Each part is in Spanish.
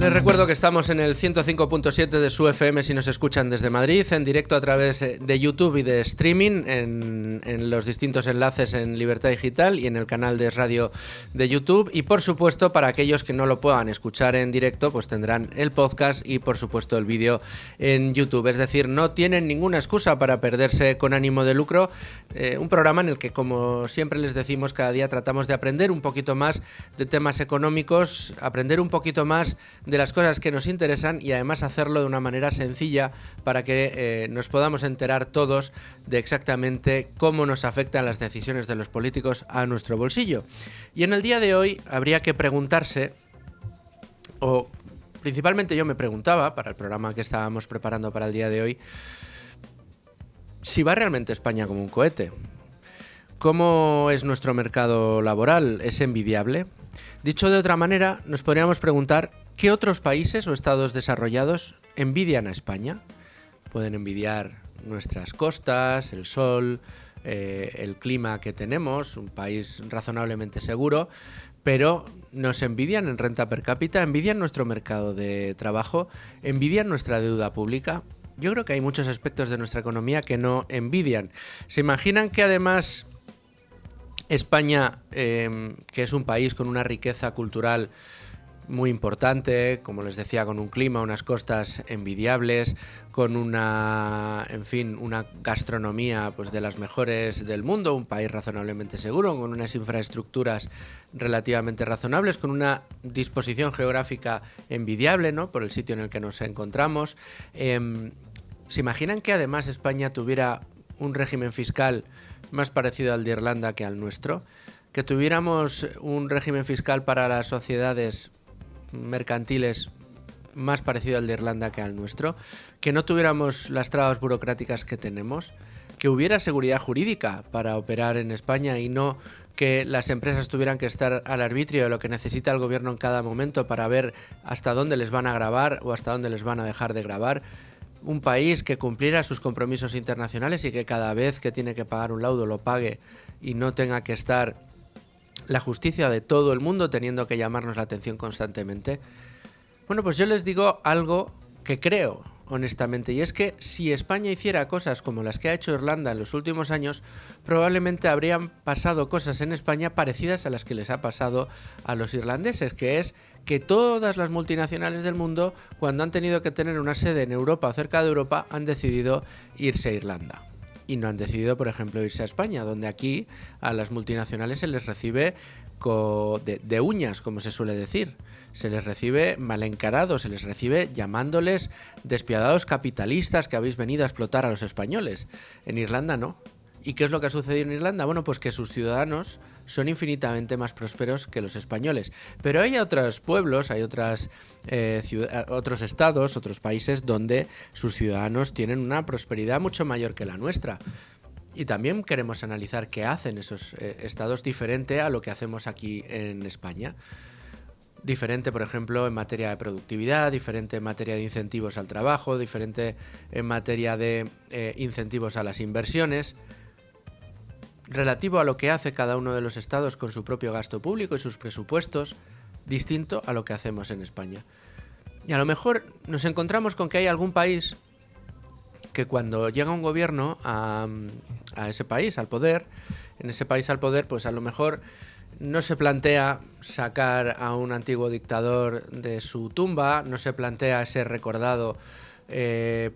Les recuerdo que estamos en el 105.7 de su FM si nos escuchan desde Madrid, en directo a través de YouTube y de streaming, en los distintos enlaces en Libertad Digital y en el canal de radio de YouTube. Y por supuesto, para aquellos que no lo puedan escuchar en directo, pues tendrán el podcast y por supuesto el vídeo en YouTube. Es decir, no tienen ninguna excusa para perderse Con ánimo de lucro, un programa en el que, como siempre les decimos, cada día tratamos de aprender un poquito más de temas económicos, aprender un poquito más de las cosas que nos interesan y además hacerlo de una manera sencilla para que nos podamos enterar todos de exactamente cómo nos afectan las decisiones de los políticos a nuestro bolsillo. Y en el día de hoy habría que preguntarse, o principalmente yo me preguntaba para el programa que estábamos preparando para el día de hoy, si va realmente España como un cohete. ¿Cómo es nuestro mercado laboral? ¿Es envidiable? Dicho de otra manera, nos podríamos preguntar ¿qué otros países o estados desarrollados envidian a España? Pueden envidiar nuestras costas, el sol, el clima que tenemos, un país razonablemente seguro, pero nos envidian en renta per cápita, envidian nuestro mercado de trabajo, envidian nuestra deuda pública. Yo creo que hay muchos aspectos de nuestra economía que no envidian. ¿Se imaginan que además España, que es un país con una riqueza cultural muy importante, como les decía, con un clima, unas costas envidiables, con una gastronomía pues de las mejores del mundo, un país razonablemente seguro, con unas infraestructuras relativamente razonables, con una disposición geográfica envidiable, ¿no?, por el sitio en el que nos encontramos? ¿Se imaginan que además España tuviera un régimen fiscal más parecido al de Irlanda que al nuestro? Que tuviéramos un régimen fiscal para las sociedades mercantiles más parecido al de Irlanda que al nuestro, que no tuviéramos las trabas burocráticas que tenemos, que hubiera seguridad jurídica para operar en España y no que las empresas tuvieran que estar al arbitrio de lo que necesita el gobierno en cada momento para ver hasta dónde les van a gravar o hasta dónde les van a dejar de gravar. Un país que cumpliera sus compromisos internacionales y que cada vez que tiene que pagar un laudo lo pague y no tenga que estar la justicia de todo el mundo teniendo que llamarnos la atención constantemente. Bueno, pues yo les digo algo que creo, honestamente, y es que si España hiciera cosas como las que ha hecho Irlanda en los últimos años, probablemente habrían pasado cosas en España parecidas a las que les ha pasado a los irlandeses, que es que todas las multinacionales del mundo, cuando han tenido que tener una sede en Europa o cerca de Europa, han decidido irse a Irlanda. Y no han decidido, por ejemplo, irse a España, donde aquí a las multinacionales se les recibe de uñas, como se suele decir. Se les recibe mal encarados, se les recibe llamándoles despiadados capitalistas que habéis venido a explotar a los españoles. En Irlanda no. ¿Y qué es lo que ha sucedido en Irlanda? Bueno, pues que sus ciudadanos son infinitamente más prósperos que los españoles. Pero hay otros pueblos, hay otros estados, otros países donde sus ciudadanos tienen una prosperidad mucho mayor que la nuestra. Y también queremos analizar qué hacen esos estados diferente a lo que hacemos aquí en España. Diferente, por ejemplo, en materia de productividad, diferente en materia de incentivos al trabajo, diferente en materia de incentivos a las inversiones, relativo a lo que hace cada uno de los estados con su propio gasto público y sus presupuestos, distinto a lo que hacemos en España. Y a lo mejor nos encontramos con que hay algún país que cuando llega un gobierno a ese país, al poder, en ese país al poder, pues a lo mejor no se plantea sacar a un antiguo dictador de su tumba, no se plantea ser recordado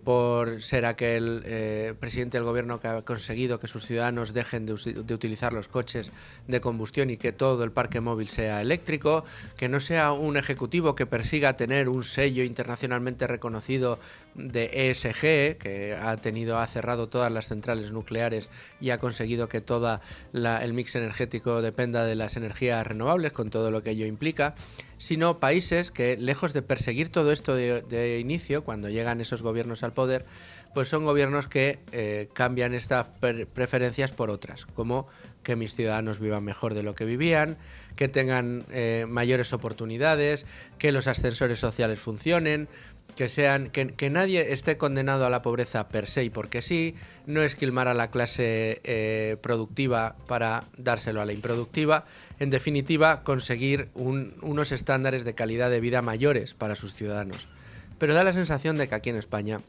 por ser aquel presidente del gobierno que ha conseguido que sus ciudadanos dejen de utilizar los coches de combustión y que todo el parque móvil sea eléctrico, que no sea un ejecutivo que persiga tener un sello internacionalmente reconocido de ESG, que ha cerrado todas las centrales nucleares y ha conseguido que todo el mix energético dependa de las energías renovables, con todo lo que ello implica, sino países que, lejos de perseguir todo esto de inicio, cuando llegan esos gobiernos al poder, pues son gobiernos que cambian estas preferencias por otras, como que mis ciudadanos vivan mejor de lo que vivían, que tengan mayores oportunidades, que los ascensores sociales funcionen, que nadie esté condenado a la pobreza per se y porque sí, no esquilmar a la clase productiva para dárselo a la improductiva. En definitiva, conseguir unos estándares de calidad de vida mayores para sus ciudadanos. Pero da la sensación de que aquí en España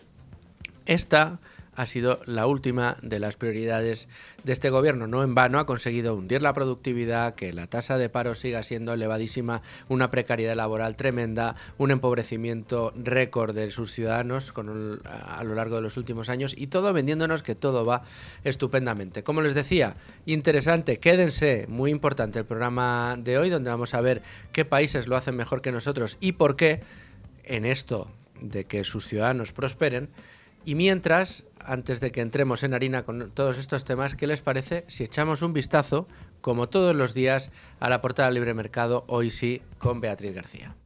esta ha sido la última de las prioridades de este gobierno. No en vano ha conseguido hundir la productividad, que la tasa de paro siga siendo elevadísima, una precariedad laboral tremenda, un empobrecimiento récord de sus ciudadanos a lo largo de los últimos años, y todo vendiéndonos que todo va estupendamente. Como les decía, interesante, quédense, muy importante el programa de hoy, donde vamos a ver qué países lo hacen mejor que nosotros y por qué en esto de que sus ciudadanos prosperen. Y mientras, antes de que entremos en harina con todos estos temas, ¿qué les parece si echamos un vistazo, como todos los días, a la portada del Libre Mercado, hoy sí, con Beatriz García?